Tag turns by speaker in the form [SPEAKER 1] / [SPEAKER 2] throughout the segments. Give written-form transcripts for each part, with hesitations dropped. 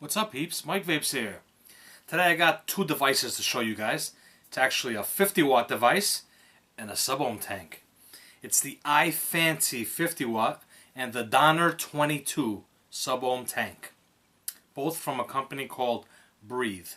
[SPEAKER 1] What's up, peeps? Mike Vapes here. Today I got two devices to show you guys. It's actually a 50-watt device and a sub-ohm tank. It's the iFancy 50-watt and the Donner 22 sub-ohm tank. Both from a company called Breathe.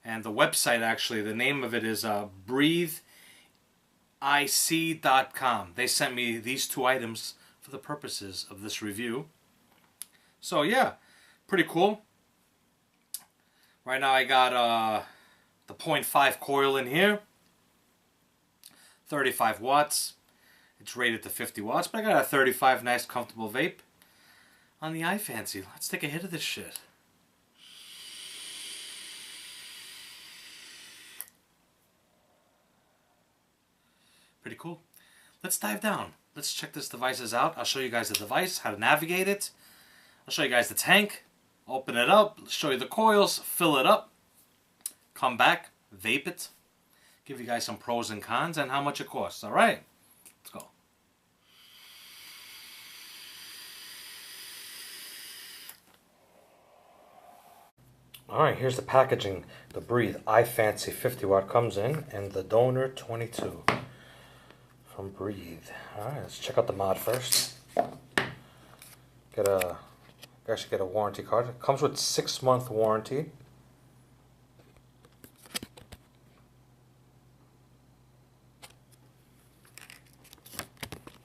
[SPEAKER 1] And the website, actually, the name of it is breathe.ic.com. They sent me these two items for the purposes of this review. So yeah, pretty cool. Right now I got the 0.5 coil in here, 35 watts. It's rated to 50 watts, but I got a 35 nice comfortable vape on the iFancy. Let's take a hit of this shit. Pretty cool. Let's dive down. Let's check this device out. I'll show you guys the device, how to navigate it. I'll show you guys the tank. Open it up, show you the coils, fill it up, come back, vape it, give you guys some pros and cons and how much it costs. Alright, let's go. Alright, here's the packaging. The Breathe iFancy 50 watt comes in, and the Donner 22 from Breathe. Alright, let's check out the mod first. Actually get a warranty card. It comes with 6-month warranty.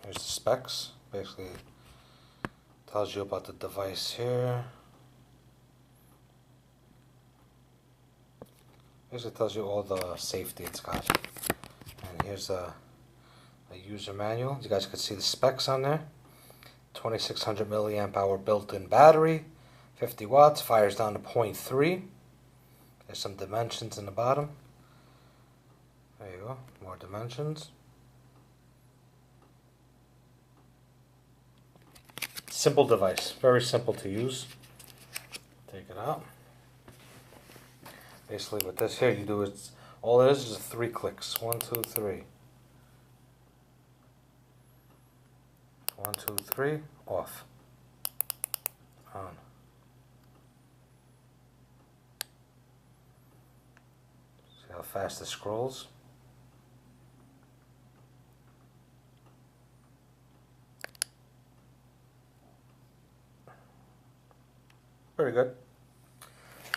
[SPEAKER 1] Here's the specs. Basically tells you about the device here. Basically tells you all the safety it's got. And here's a user manual. You guys can see the specs on there. 2600 milliamp hour built-in battery, 50 watts, fires down to 0.3. There's some dimensions in the bottom. There you go, more dimensions. Simple device, very simple to use. Take it out. Basically with this here, you do it, all it is 3 clicks. 1, 2, 3. 1, 2, 3, off, on. See how fast it scrolls? Very good.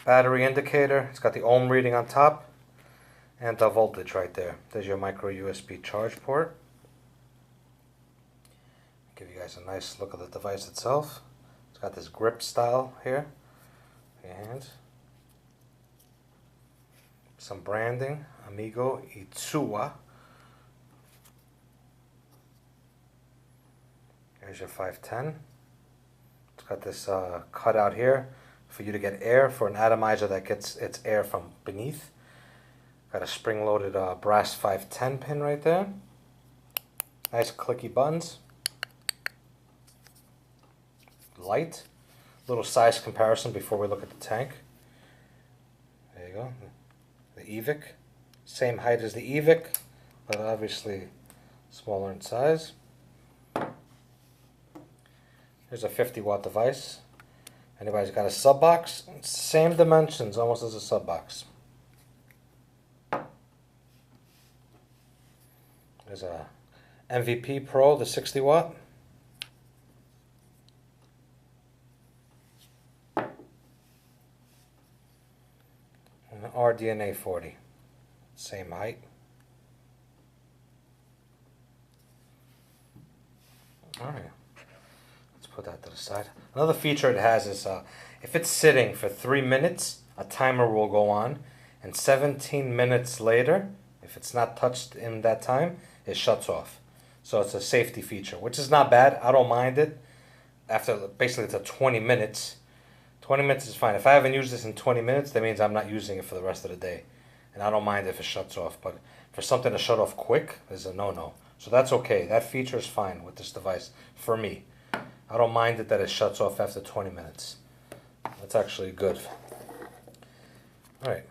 [SPEAKER 1] Battery indicator, it's got the ohm reading on top and the voltage right there. There's your micro USB charge port. Give you guys a nice look at the device itself. It's got this grip style here. And some branding. Amigo Itsuwa. Here's your 510. It's got this cutout here for you to get air, for an atomizer that gets its air from beneath. Got a spring-loaded brass 510 pin right there. Nice clicky buttons. Light. Little size comparison before we look at the tank. There you go. The e-cig. Same height as the e-cig, but obviously smaller in size. Here's a 50 watt device. Anybody's got a sub box? Same dimensions, almost as a sub box. There's a MVP Pro, the 60 watt. RDNA 40, same height. Alright, let's put that to the side. Another feature it has is if it's sitting for 3 minutes, a timer will go on, and 17 minutes later, if it's not touched in that time, it shuts off. So it's a safety feature, which is not bad. I don't mind it. After basically it's a 20 minutes. 20 minutes is fine. If I haven't used this in 20 minutes, that means I'm not using it for the rest of the day. And I don't mind if it shuts off. But for something to shut off quick is a no-no. So that's okay. That feature is fine with this device for me. I don't mind it that it shuts off after 20 minutes. That's actually good. Alright.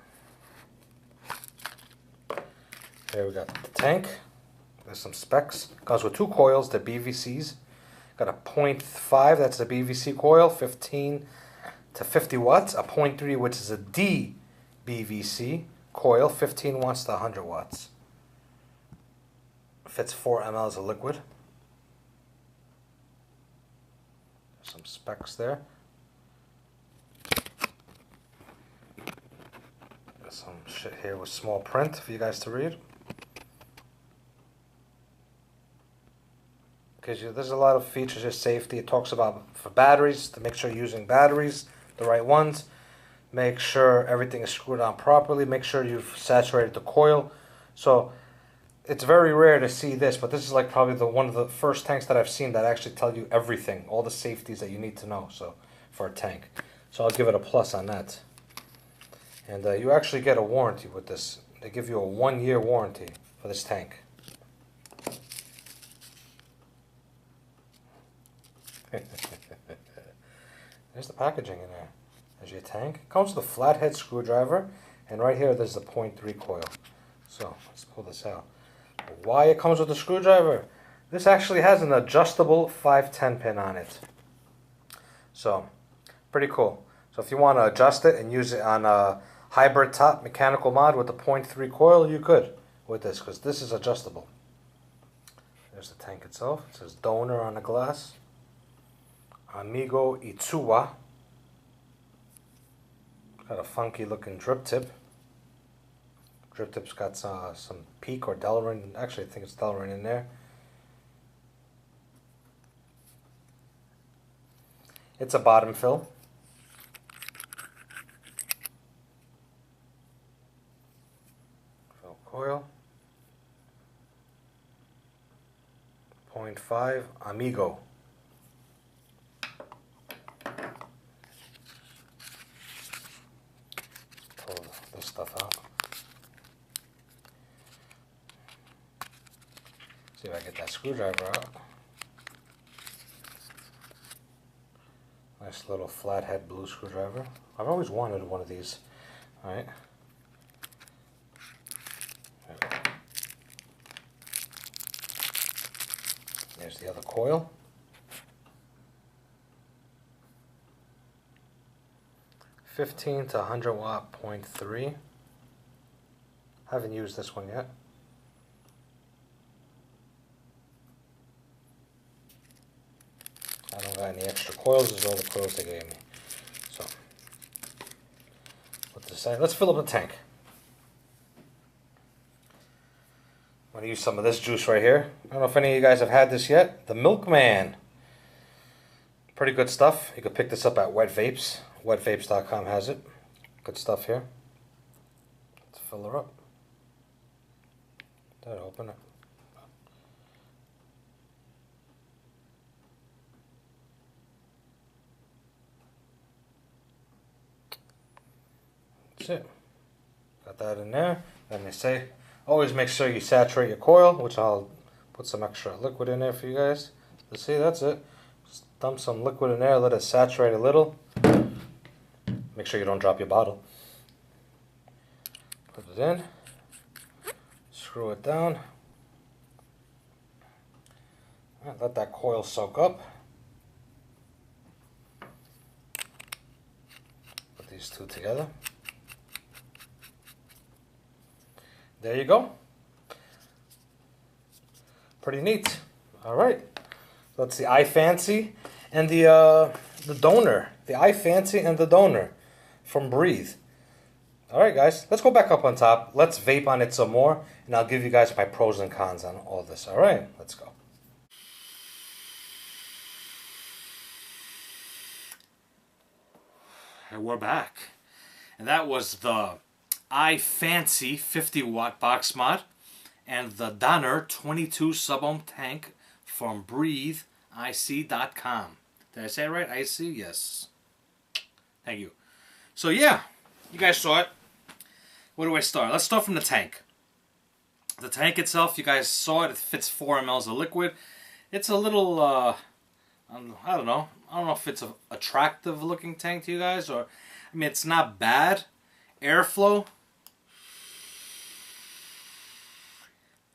[SPEAKER 1] Here we got the tank. There's some specs. Comes with 2 coils, the BVCs. Got a 0.5, that's the BVC coil, 15 to 50 watts, a 0.3 which is a DBVC coil, 15 watts to 100 watts. Fits 4 mLs of liquid. There's some specs there. There's some shit here with small print for you guys to read. Because there's a lot of features of safety. It talks about for batteries, to make sure you're using batteries, the right ones. Make sure everything is screwed on properly. Make sure you've saturated the coil. So it's very rare to see this, but this is like probably one of the first tanks that I've seen that actually tell you everything, all the safeties that you need to know. So for a tank, so I'll give it a plus on that. And you actually get a warranty with this. They give you a 1-year warranty for this tank. There's the packaging in there. There's your tank. It comes with a flathead screwdriver, and right here there's the 0.3 coil. So let's pull this out. Why it comes with a screwdriver? This actually has an adjustable 510 pin on it. So pretty cool. So if you want to adjust it and use it on a hybrid top mechanical mod with the 0.3 coil, you could with this, because this is adjustable. There's the tank itself. It says donor on the glass. Amigo Itsuwa. Got a funky looking drip tip. Drip tip's got some peak or Delrin. Actually, I think it's Delrin in there. It's a bottom fill. Fill coil. 0.5 Amigo. Pull this stuff out. See if I get that screwdriver out. Nice little flathead blue screwdriver. I've always wanted one of these. Alright. There's the other coil. $15 to 100 watt 0.3. Haven't used this one yet. I don't got any extra coils. These are all the coils they gave me. So, put this aside. Let's fill up the tank. I'm going to use some of this juice right here. I don't know if any of you guys have had this yet. The Milkman. Pretty good stuff. You can pick this up at Wet Vapes. WetVapes.com has it. Good stuff here. Let's fill her up. Did I open it? That's it. Got that in there. Then they say, always make sure you saturate your coil, which I'll put some extra liquid in there for you guys. Let's see, that's it. Just dump some liquid in there, let it saturate a little. Make sure you don't drop your bottle. Put it in. Screw it down. Right, let that coil soak up. Put these two together. There you go. Pretty neat. All right. That's the iFancy and the donor. The iFancy and the donor from Breathe. All right, guys. Let's go back up on top. Let's vape on it some more, and I'll give you guys my pros and cons on all this. All right. Let's go. And we're back. And that was the iFancy 50 watt box mod and the Donner 22 sub-ohm tank from BreatheIC.com. Did I say it right? IC? Yes. Thank you. So yeah, you guys saw it. Where do I start? Let's start from the tank. The tank itself, you guys saw it. It fits 4 mLs of liquid. It's a little, I don't know. I don't know if it's an attractive looking tank to you guys, or, I mean, it's not bad. Airflow.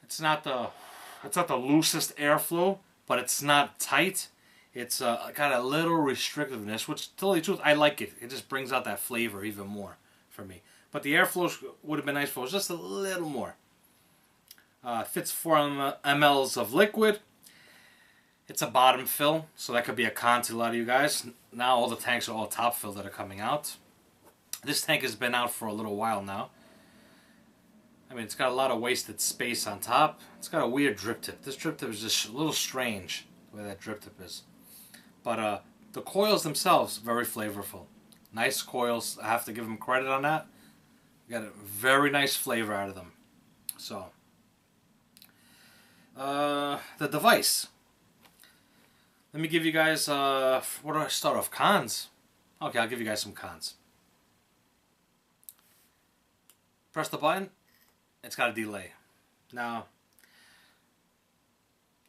[SPEAKER 1] It's not the loosest airflow, but it's not tight.
[SPEAKER 2] It's got a little restrictiveness, which, to tell you the truth, I like it. It just brings out that flavor even more for me. But the airflow would have been nice if it was just a little more. Fits 4 mLs of liquid. It's a bottom fill, so that could be a con to a lot of you guys. Now all the tanks are all top fill that are coming out. This tank has been out for a little while now. I mean, it's got a lot of wasted space on top. It's got a weird drip tip. This drip tip is just a little strange, the way that drip tip is. But the coils themselves, very flavorful. Nice coils. I have to give them credit on that. Got a very nice flavor out of them. So, the device. Let me give you guys, what do I start off? Cons? Okay, I'll give you guys some cons. Press the button. It's got a delay. Now,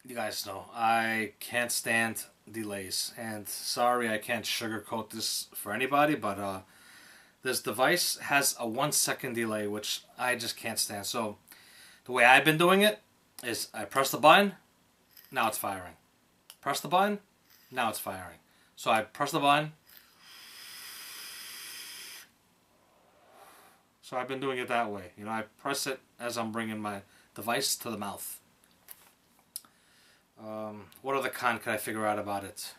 [SPEAKER 2] you guys know, I can't stand delays. And sorry, I can't sugarcoat this for anybody, but this device has a 1 second delay, which I just can't stand. So, the way I've been doing it is I press the button, now it's firing. Press the button, now it's firing. So I press the button. So I've been doing it that way. You know, I press it as I'm bringing my device to the mouth. What other con could I figure out about it?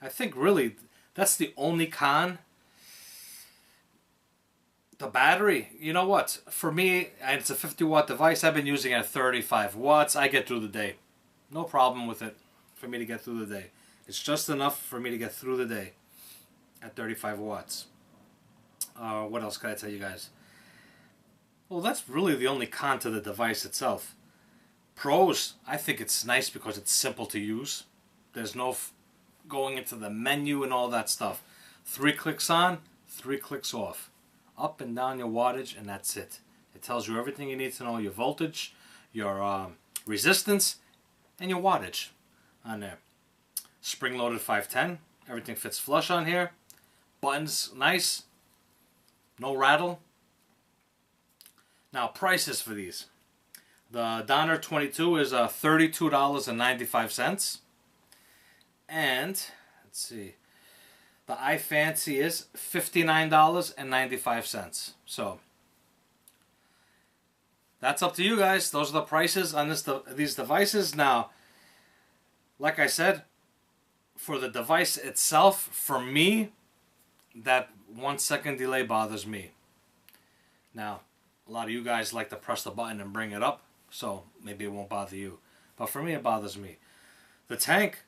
[SPEAKER 2] I think really that's the only con. The battery, you know what? For me, it's a 50-watt device. I've been using it at 35 watts. I get through the day. No problem with it for me to get through the day. It's just enough for me to get through the day at 35 watts. What else can I tell you guys? Well, that's really the only con to the device itself. Pros, I think it's nice because it's simple to use. There's no going into the menu and all that stuff. 3 clicks on, 3 clicks off. Up and down your wattage, and that's it. It tells you everything you need to know. Your voltage, your resistance, and your wattage on there. Spring-loaded 510. Everything fits flush on here. Buttons, nice. No rattle. Now, prices for these. The Donner 22 is $32.95. And, let's see, the iFancy is $59.95. So, that's up to you guys. Those are the prices on these devices. Now, like I said, for the device itself, for me, that 1 second delay bothers me. Now, a lot of you guys like to press the button and bring it up, so maybe it won't bother you. But for me, it bothers me. The tank,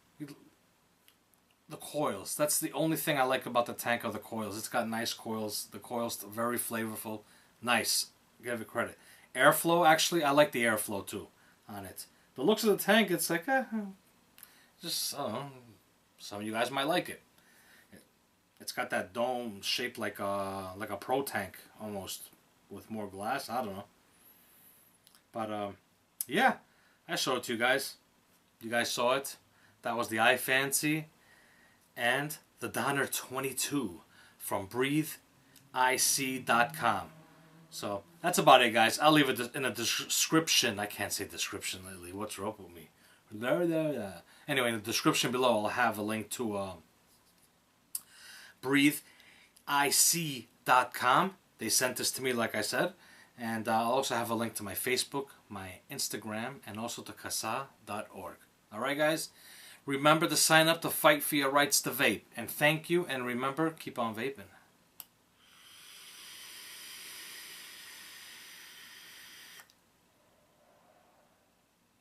[SPEAKER 2] the coils, that's the only thing I like about the tank are the coils. It's got nice coils. The coils are very flavorful. Nice. Give it credit. Airflow, actually, I like the airflow too on it. The looks of the tank, it's like, just, I don't know, some of you guys might like it. It's got that dome shaped like a pro tank almost, with more glass. I don't know. But, yeah, I showed it to you guys. You guys saw it. That was the iFancy and the Donner 22 from BreatheIC.com. So, that's about it, guys. I'll leave it in the description. I can't say description lately. What's up with me? Anyway, in the description below, I'll have a link to BreatheIC.com. They sent this to me, like I said. And I'll also have a link to my Facebook, my Instagram, and also to kasa.org. Alright, guys? Remember to sign up to fight for your rights to vape. And thank you, and remember, keep on vaping.